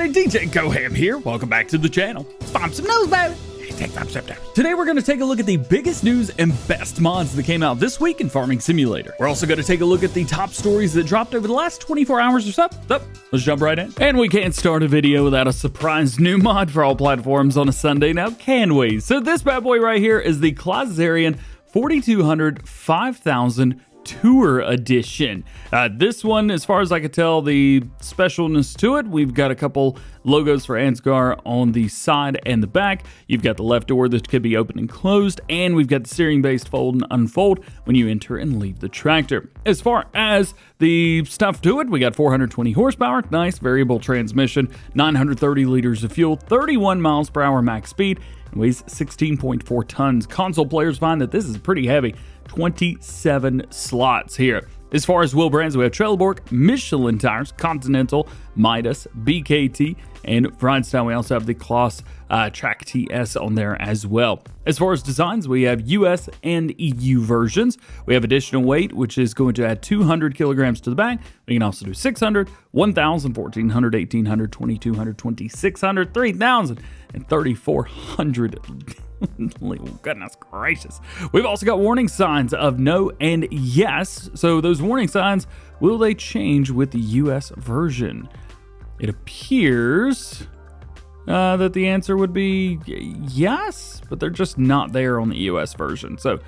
everybody, DjGoHam here. Welcome back to the channel. Spam some news, baby. Take 5 steps down. Today we're going to take a look at the biggest news and best mods that came out this week in Farming Simulator. We're also going to take a look at the top stories that dropped over the last 24 hours or so. So let's jump right in. And we can't start a video without a surprise new mod for all platforms on a Sunday now, can we? So this bad boy right here is the Clazzarian 4200 5000 Tour Edition. This one, as far as I could tell, the specialness to it, we've got a couple logos for Ansgar on the side and the back. You've got the left door that could be open and closed, and we've got the steering based fold and unfold when you enter and leave the tractor. As far as the stuff to it, we got 420 horsepower, nice variable transmission, 930 liters of fuel, 31 miles per hour max speed, and weighs 16.4 tons. Console players find that this is pretty heavy. 27 slots here. As far as wheel brands, we have Trelleborg, Michelin tires, Continental, Midas, BKT, and Rhinestone. We also have the Kloss Track TS on there as well. As far as designs, we have US and EU versions. We have additional weight, which is going to add 200 kilograms to the back. We can also do 600, 1,000, 1,400, 1,800, 2,200, 2,600, 3,000, and 3,400. Goodness gracious. We've also got warning signs of no and yes. So those warning signs, will they change with the US version? It appears that the answer would be yes, but they're just not there on the US version. So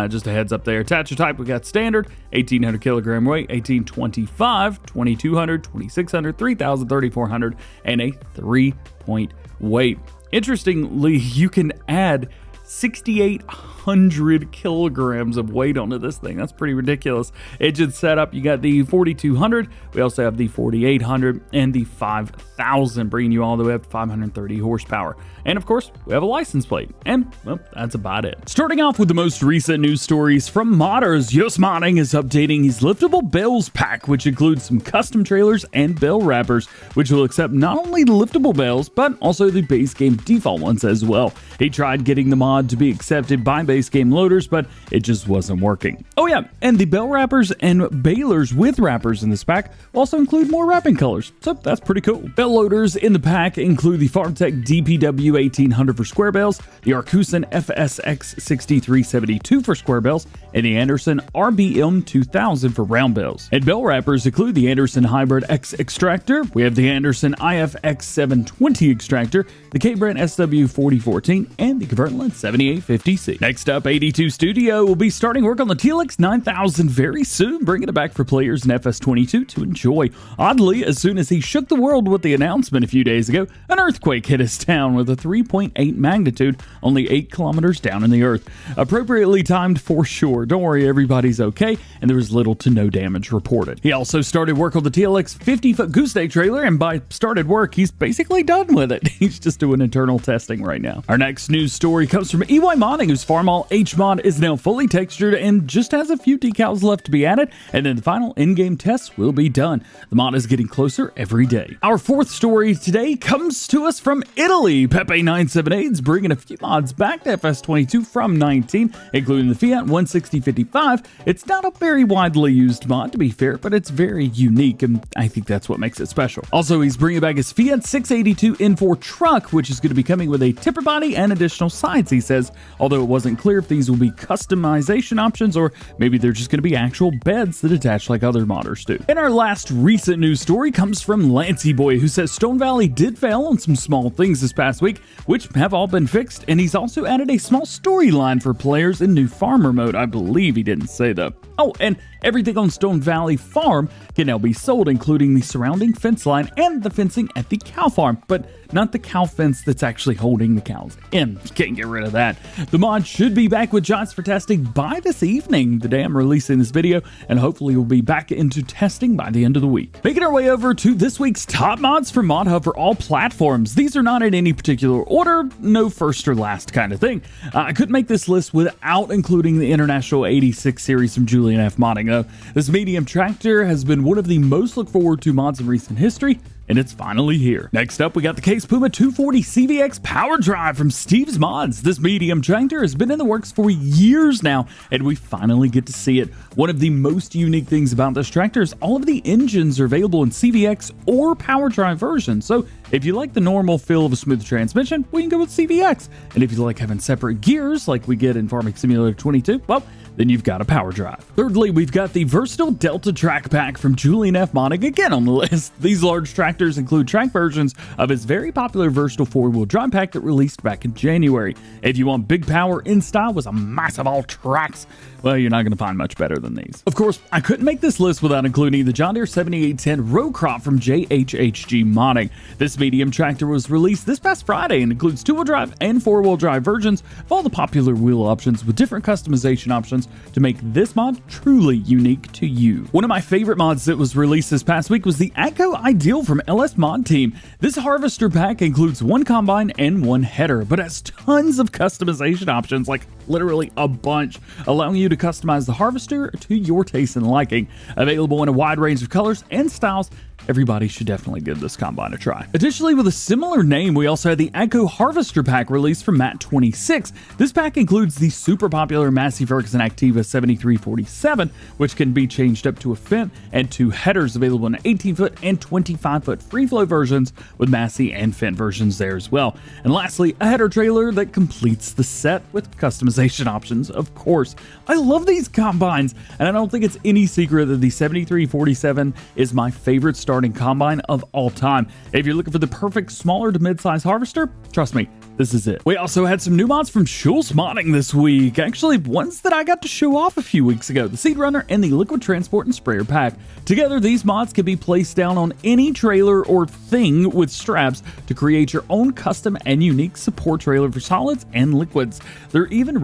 just a heads up there. Attach your type, we got standard, 1,800 kilogram weight, 1,825, 2,200, 2,600, 3,000, 3,400, and a 3-point weight. Interestingly, you can add 6,800 kilograms of weight onto this thing. That's pretty ridiculous. Engine setup, you got the 4,200. We also have the 4,800 and the 5,000, bringing you all the way up to 530 horsepower. And of course, we have a license plate. And, well, that's about it. Starting off with the most recent news stories from modders, Yoast Modding is updating his liftable bales pack, which includes some custom trailers and bale wrappers, which will accept not only the liftable bales, but also the base game default ones as well. He tried getting the mod to be accepted by base game loaders, but it just wasn't working. Oh yeah, and the bale wrappers and balers with wrappers in this pack also include more wrapping colors, so that's pretty cool. Bale loaders in the pack include the FarmTech DPW 1800 for square bales, the Arcusin FSX 6372 for square bales, and the Anderson RBM 2000 for round bales. And bale wrappers include the Anderson Hybrid X extractor, we have the Anderson IFX 720 extractor, the K-Brand SW 4014, and the Convertland 7850C. Next up, 82 Studio will be starting work on the TLX 9000 very soon, bringing it back for players in FS22 to enjoy. Oddly, as soon as he shook the world with the announcement a few days ago, an earthquake hit his town with a 3.8 magnitude, only 8 kilometers down in the earth. Appropriately timed for sure. Don't worry, everybody's okay, and there was little to no damage reported. He also started work on the TLX 50-foot gooseneck trailer, and by started work, he's basically done with it. He's just doing internal testing right now. Our next news story comes from EY Modding, whose Farmall H mod is now fully textured and just has a few decals left to be added, and then the final in-game tests will be done. The mod is getting closer every day. Our fourth story today comes to us from Italy. Pepe978 is bringing a few mods back to FS22 from 19, including the Fiat 16055. It's not a very widely used mod, to be fair, but it's very unique, and I think that's what makes it special. Also, he's bringing back his Fiat 682 N4 truck, which is going to be coming with a tipper body and additional sides, he says, although it wasn't clear if these will be customization options or maybe they're just going to be actual beds that attach like other modders do. And our last recent news story comes from Lancey Boy, who says Stone Valley did fail on some small things this past week, which have all been fixed, and he's also added a small storyline for players in new farmer mode. I believe he didn't say though. Oh, and everything on Stone Valley Farm can now be sold, including the surrounding fence line and the fencing at the cow farm, but not the cow fence that's actually holding the cows in. You can't get rid of that. The mod should be back with Giants for testing by this evening, the day I'm releasing this video, and hopefully we'll be back into testing by the end of the week. Making our way over to this week's top mods for Mod Hub for all platforms. These are not in any particular order, no first or last kind of thing. I couldn't make this list without including the International 86 series from Julian F. Modding. This medium tractor has been one of the most looked forward to mods in recent history, and it's finally here. Next up, we got the Case Puma 240 CVX Power Drive from Steve's Mods. This medium tractor has been in the works for years now, and we finally get to see it. One of the most unique things about this tractor is all of the engines are available in CVX or Power Drive versions. So if you like the normal feel of a smooth transmission, we can go with CVX. And if you like having separate gears like we get in Farming Simulator 22, well, then you've got a Power Drive. Thirdly, we've got the versatile Delta track pack from Julian F. Modding again on the list. These large tractors include track versions of his very popular versatile four-wheel drive pack that released back in January. If you want big power in style with a massive all tracks, well, you're not going to find much better than these. Of course, I couldn't make this list without including the John Deere 7810 row crop from JHHG Modding. This medium tractor was released this past Friday and includes two-wheel drive and four-wheel drive versions of all the popular wheel options with different customization options to make this mod truly unique to you. One of my favorite mods that was released this past week was the AGCO Ideal from LS Mod Team. This harvester pack includes one combine and one header, but has tons of customization options, like literally a bunch, allowing you to customize the harvester to your taste and liking. Available in a wide range of colors and styles, everybody should definitely give this combine a try. Additionally, with a similar name, we also had the AGCO Harvester Pack released from Matt26. This pack includes the super popular Massey Ferguson Activa 7347, which can be changed up to a Fendt, and two headers available in 18-foot and 25-foot free flow versions, with Massey and Fendt versions there as well. And lastly, a header trailer that completes the set with customization options, of course. I love these combines, and I don't think it's any secret that the 7347 is my favorite starting combine of all time. If you're looking for the perfect smaller to mid-size harvester, trust me, this is it. We also had some new mods from Schultz Modding this week. Actually, ones that I got to show off a few weeks ago. The Seed Runner and the Liquid Transport and Sprayer Pack. Together, these mods can be placed down on any trailer or thing with straps to create your own custom and unique support trailer for solids and liquids. There are even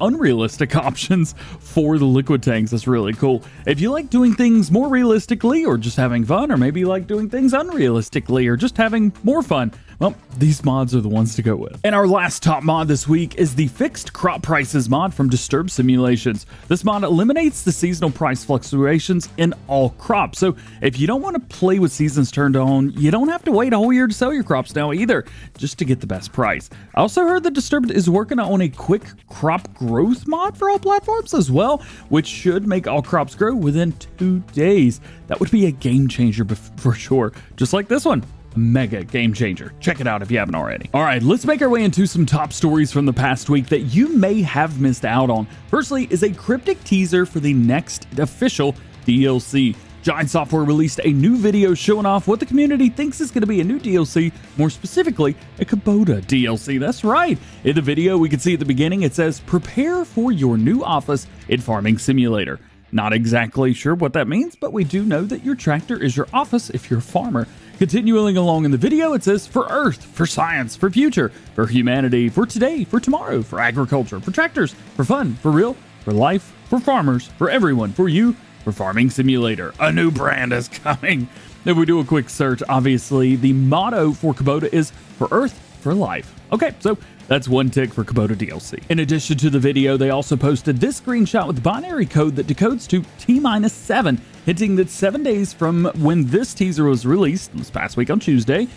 unrealistic options for the liquid tanks. That's really cool. If you like doing things more realistically, or just having fun, or maybe you like doing things unrealistically, or just having more fun, well, these mods are the ones to go with. And our last top mod this week is the Fixed Crop Prices mod from Disturbed Simulations. This mod eliminates the seasonal price fluctuations in all crops. So if you don't want to play with seasons turned on, you don't have to wait a whole year to sell your crops now either, just to get the best price. I also heard that Disturbed is working on a quick crop growth mod for all platforms as well, which should make all crops grow within 2 days. That would be a game changer for sure, just like this one. Mega game changer. Check it out if you haven't already. All right, let's make our way into some top stories from the past week that you may have missed out on. Firstly is a cryptic teaser for the next official DLC. Giant Software released a new video showing off what the community thinks is going to be a new DLC, more specifically, a Kubota DLC. That's right. In the video, we can see at the beginning, it says, "Prepare for your new office in Farming Simulator." Not exactly sure what that means, but we do know that your tractor is your office if you're a farmer. Continuing along in the video, it says, "For Earth, for science, for future, for humanity, for today, for tomorrow, for agriculture, for tractors, for fun, for real, for life, for farmers, for everyone, for you, for Farming Simulator. A new brand is coming." If we do a quick search, obviously the motto for Kubota is "For Earth, for life." Okay, so that's one tick for Kubota DLC. In addition to the video, they also posted this screenshot with binary code that decodes to T-7, hinting that 7 days from when this teaser was released, this past week on Tuesday,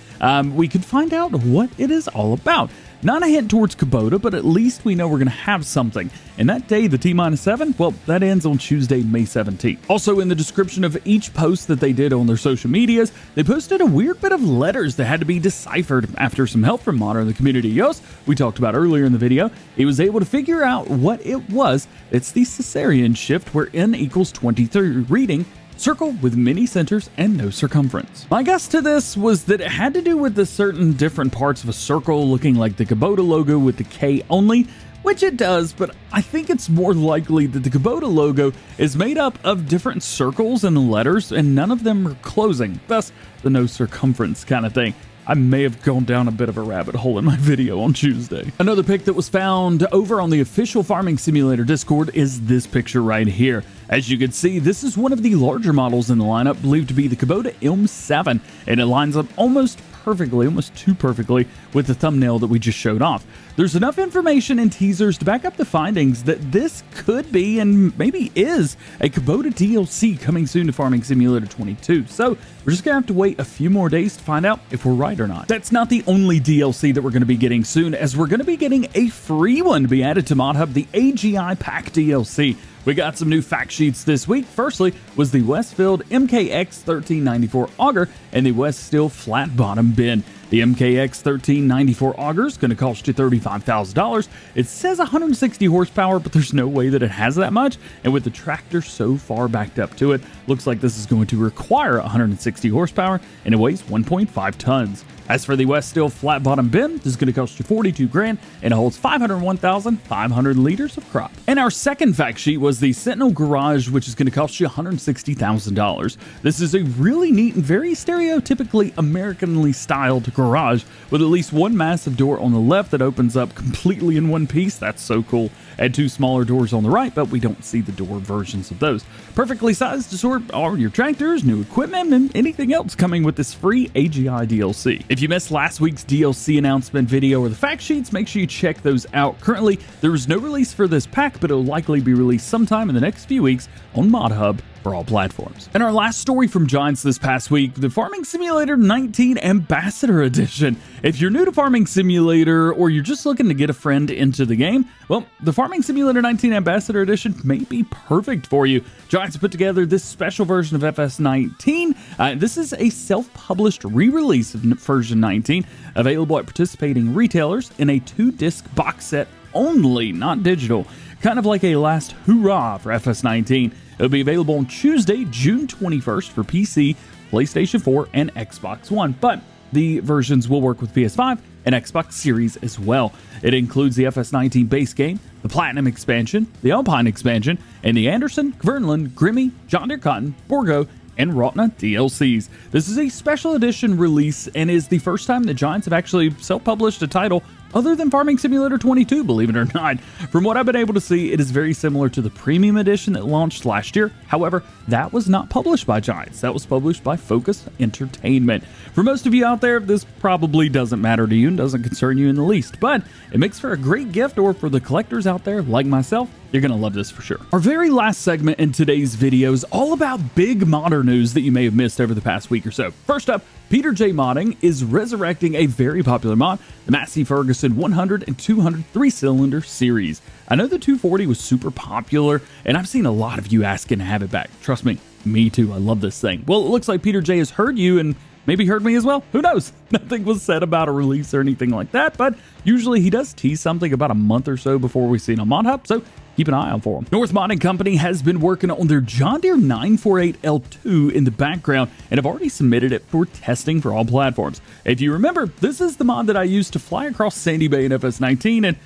we could find out what it is all about. Not a hint towards Kubota, but at least we know we're going to have something. And that day, the T-7, well, that ends on Tuesday, May 17th. Also, in the description of each post that they did on their social medias, they posted a weird bit of letters that had to be deciphered. After some help from Modder in the community Yost, we talked about earlier in the video, he was able to figure out what it was. It's the Caesarean shift, where n equals 23, reading circle with many centers and no circumference. My guess to this was that it had to do with the certain different parts of a circle looking like the Kubota logo with the K only, which it does, but I think it's more likely that the Kubota logo is made up of different circles and letters, and none of them are closing, thus the no circumference kind of thing. I may have gone down a bit of a rabbit hole in my video on Tuesday. Another pic that was found over on the official Farming Simulator Discord is this picture right here. As you can see, this is one of the larger models in the lineup, believed to be the Kubota M7, and it lines up almost perfectly, almost too perfectly, with the thumbnail that we just showed off. There's enough information and teasers to back up the findings that this could be, and maybe is, a Kubota DLC coming soon to Farming Simulator 22. So we're just gonna have to wait a few more days to find out if we're right or not. That's not the only DLC that we're gonna be getting soon, as we're gonna be getting a free one to be added to ModHub, the AGI Pack DLC. We got some new fact sheets this week. Firstly was the Westfield MKX 1394 auger and the West Steel flat bottom bin. The MKX 1394 auger is going to cost you $35,000. It says 160 horsepower, but there's no way that it has that much. And with the tractor so far backed up to it, looks like this is going to require 160 horsepower, and it weighs 1.5 tons. As for the West Steel flat bottom bin, this is going to cost you $42,000 and it holds 501,500 liters of crop. And our second fact sheet was the Sentinel Garage, which is going to cost you $160,000. This is a really neat and very stereotypically Americanly styled garage with at least one massive door on the left that opens up completely in one piece. That's so cool. And two smaller doors on the right, but we don't see the door versions of those. Perfectly sized to store all your tractors, new equipment, and anything else coming with this free AGI DLC. If you missed last week's DLC announcement video or the fact sheets, make sure you check those out. Currently, there is no release for this pack, but it'll likely be released sometime in the next few weeks on ModHub for all platforms. And our last story from Giants this past week, the Farming Simulator 19 Ambassador Edition. If you're new to Farming Simulator or you're just looking to get a friend into the game, well, the Farming Simulator 19 Ambassador Edition may be perfect for you. Giants put together this special version of FS19. This is a self-published re-release of version 19, available at participating retailers in a 2-disc box set only, not digital. Kind of like a last hurrah for FS19. It'll be available on Tuesday, June 21st for PC, PlayStation 4, and Xbox One, but the versions will work with PS5 and Xbox Series as well. It includes the FS19 base game, the Platinum expansion, the Alpine expansion, and the Anderson, Kverneland, Grimmy, John Deere Cotton, Borgo, and Rotna DLCs. This is a special edition release and is the first time the Giants have actually self-published a title other than Farming Simulator 22, believe it or not. From what I've been able to see, it is very similar to the Premium Edition that launched last year. However, that was not published by Giants. That was published by Focus Entertainment. For most of you out there, this probably doesn't matter to you and doesn't concern you in the least, but it makes for a great gift, or for the collectors out there like myself, you're going to love this for sure. Our very last segment in today's video is all about big modder news that you may have missed over the past week or so. First up, Peter J Modding is resurrecting a very popular mod, the Massey Ferguson 100 and 200 3-cylinder series. I know the 240 was super popular, and I've seen a lot of you asking to have it back. Trust me too, I love this thing. Well, it looks like Peter J has heard you and maybe heard me as well. Who knows? Nothing was said about a release or anything like that, but usually he does tease something about a month or so before we see it on ModHub, so keep an eye out for them. North Modding Company has been working on their John Deere 948L2 in the background and have already submitted it for testing for all platforms. If you remember, this is the mod that I used to fly across Sandy Bay in FS19 and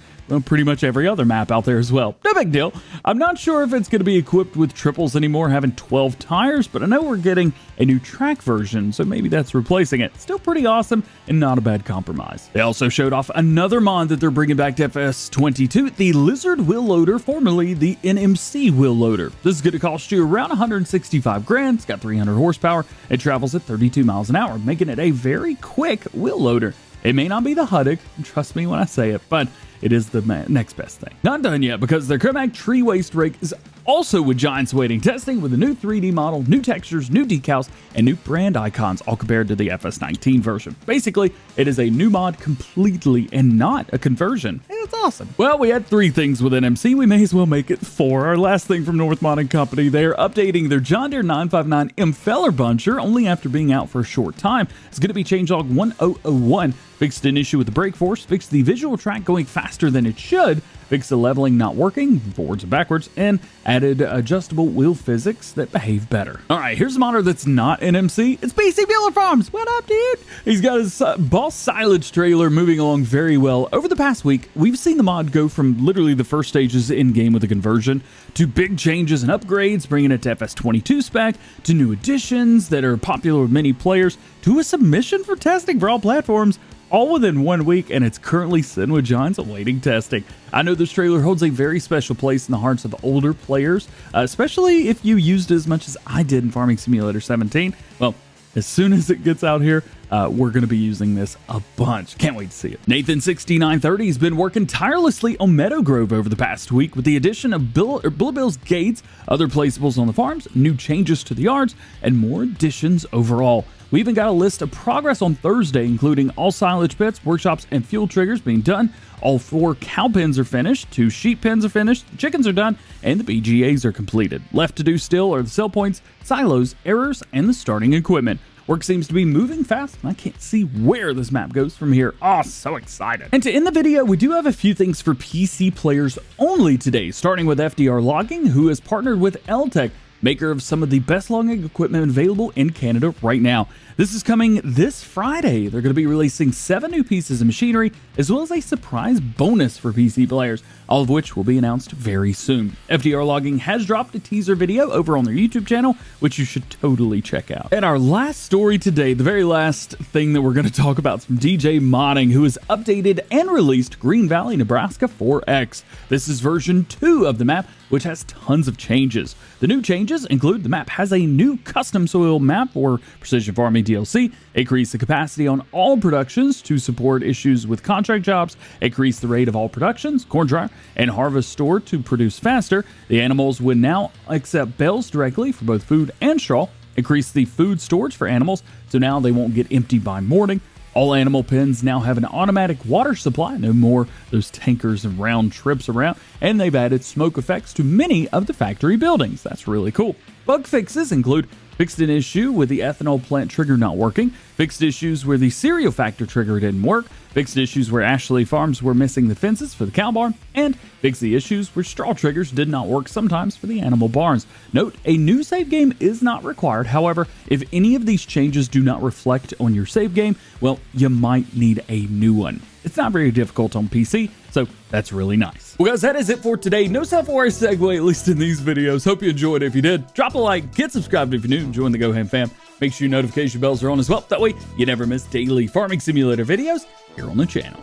pretty much every other map out there as well. No big deal. I'm not sure if it's going to be equipped with triples anymore, having 12 tires, but I know we're getting a new track version, so maybe that's replacing it. Still pretty awesome and not a bad compromise. They also showed off another mod that they're bringing back to FS22, the Lizard Wheel Loader, formerly the NMC Wheel Loader. This is going to cost you around $165,000. It's got 300 horsepower. It travels at 32 miles an hour, making it a very quick wheel loader. It may not be the Huddock, trust me when I say it, but it is the next best thing. Not done yet, because their Comac tree waste rake is also with Giants waiting testing with a new 3D model, new textures, new decals, and new brand icons, all compared to the FS19 version. Basically, it is a new mod completely and not a conversion. It's awesome. Well, we had 3 things with NMC. We may as well make it 4. Our last thing from North Modding Company, they are updating their John Deere 959 M Feller Buncher only after being out for a short time. It's going to be changelog 1001. Fixed an issue with the brake force, fixed the visual track going faster than it should, fixed the leveling not working, forwards and backwards, and added adjustable wheel physics that behave better. Alright, here's a modder that's not NMC. It's BC Mueller Farms! What up, dude? He's got his Boss silage trailer moving along very well. Over the past week, we've seen the mod go from literally the first stages in-game with a conversion to big changes and upgrades, bringing it to FS22 spec, to new additions that are popular with many players, to a submission for testing for all platforms. all within 1 week, and it's currently sitting with Giants awaiting testing. I know this trailer holds a very special place in the hearts of older players, especially if you used it as much as I did in Farming Simulator 17. Well, as soon as it gets out here, we're going to be using this a bunch. Can't wait to see it. Nathan6930 has been working tirelessly on Meadow Grove over the past week with the addition of Bullet Bill's gates, other placeables on the farms, new changes to the yards, and more additions overall. We even got a list of progress on Thursday, including all silage pits, workshops, and fuel triggers being done. All 4 cow pens are finished, 2 sheep pens are finished, chickens are done, and the BGAs are completed. Left to do still are the sell points, silos, errors, and the starting equipment. Work seems to be moving fast, and I can't see where this map goes from here. Oh, so excited. And to end the video, we do have a few things for PC players only today, starting with FDR Logging, who has partnered with LTech, maker of some of the best logging equipment available in Canada right now. This is coming this Friday. They're going to be releasing 7 new pieces of machinery, as well as a surprise bonus for PC players, all of which will be announced very soon. FDR Logging has dropped a teaser video over on their YouTube channel, which you should totally check out. And our last story today, the very last thing that we're going to talk about, is from DJ Modding, who has updated and released Green Valley, Nebraska 4X. This is version 2 of the map, which has tons of changes. The new changes include the map has a new custom soil map for Precision Farming DLC, increase the capacity on all productions to support issues with contract jobs, increase the rate of all productions, corn dryer, and harvest store to produce faster. The animals will now accept bales directly for both food and straw, increase the food storage for animals so now they won't get empty by morning. All animal pens now have an automatic water supply, no more those tankers and round trips around, and they've added smoke effects to many of the factory buildings. That's really cool. Bug fixes include fixed an issue with the ethanol plant trigger not working, fixed issues where the cereal factor trigger didn't work, fixed issues where Ashley Farms were missing the fences for the cow barn, and fixed the issues where straw triggers did not work sometimes for the animal barns. Note, a new save game is not required. However, if any of these changes do not reflect on your save game, well, you might need a new one. It's not very difficult on PC, so that's really nice. Well guys, that is it for today. No self-aware segue, at least in these videos. Hope you enjoyed it. If you did, drop a like, get subscribed if you're new, and join the GoHam fam. Make sure your notification bells are on as well. That way, you never miss daily Farming Simulator videos here on the channel.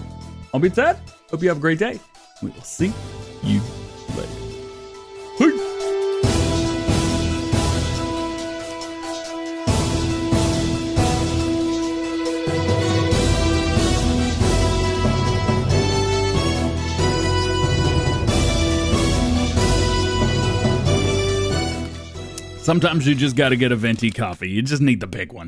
All being said, hope you have a great day. We will see you later. Peace. Sometimes you just got to get a Venti coffee. You just need the big one.